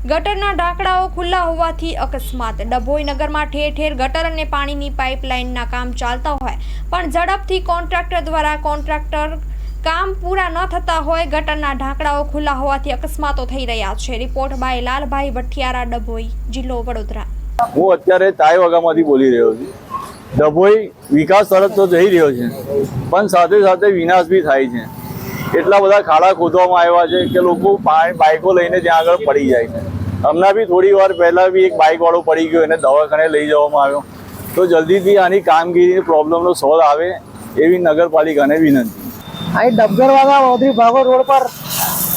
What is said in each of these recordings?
ગટરના ઢાંકણાઓ ખુલ્લા હોવાથી અકસ્માત। ડભોઈ નગરમાં ઠેર ઠેર ગટર અને પાણીની પાઇપલાઇનના કામ ચાલતા હોય પણ ઝડપથી કોન્ટ્રાક્ટર દ્વારા કામ પૂરા ન થતા હોય ગટરના ઢાંકણાઓ ખુલ્લા હોવાથી અકસ્માતો થઈ રહ્યા છે। રિપોર્ટ બાય લાલભાઈ ભઠિયારા, ડભોઈ, જિલ્લો વડોદરા। હું અત્યારે ચાય વાગામાંથી બોલી રહ્યો છું। ડભોઈ વિકાસ તરફ તો જઈ રહ્યો છે પણ સાથે સાથે વિનાશ બી થાય છે। એટલા બધા ખાડા ખોદવામાં આવ્યા છે કે લોકો બાઇકો લઈને ત્યાં આગળ પડી જાય છે। હમણાં બી થોડી વાર પહેલા બી એક બાઇક વાળો પડી ગયો, એને દવાખાને લઈ જવામાં આવ્યો। તો જલ્દીથી આની કામગીરી પ્રોબ્લેમનો સોલ્વ આવે એવી નગરપાલિકાને વિનંતી। અહીં ડબગરવાળા વોદરી ભાગોળ રોડ પર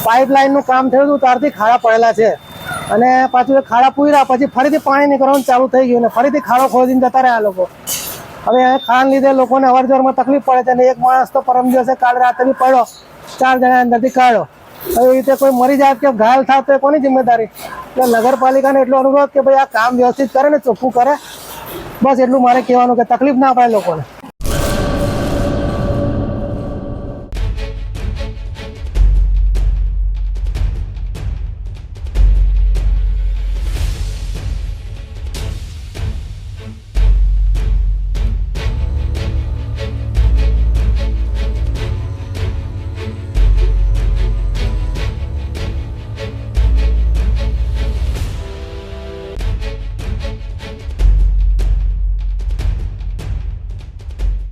પાઇપલાઇનનું કામ થયું હતું ત્યારથી ખાડા પડેલા છે અને પાછું ખાડા પૂર્યા પછી ફરીથી પાણી નીકળવાનું ચાલુ થઈ ગયું ને ફરીથી ખાડો ખોદીને જતા રહ્યા લોકો। હવે ખાડાને લીધે લોકોને અવરજવરમાં તકલીફ પડે છે અને એક માણસ તો પરમ દિવસે કાલ રાતે બી પડ્યો, 4 જણા અંદરથી કાઢ્યો। એવી રીતે કોઈ મરી જાય કે ઘાયલ થાય તો કોની જિમ્મેદારી? એટલે નગરપાલિકાને એટલો અનુરોધ કે ભાઈ આ કામ વ્યવસ્થિત કરે ને ચોખ્ખું કરે, બસ એટલું મારે કહેવાનું કે તકલીફ ના પડે લોકોને।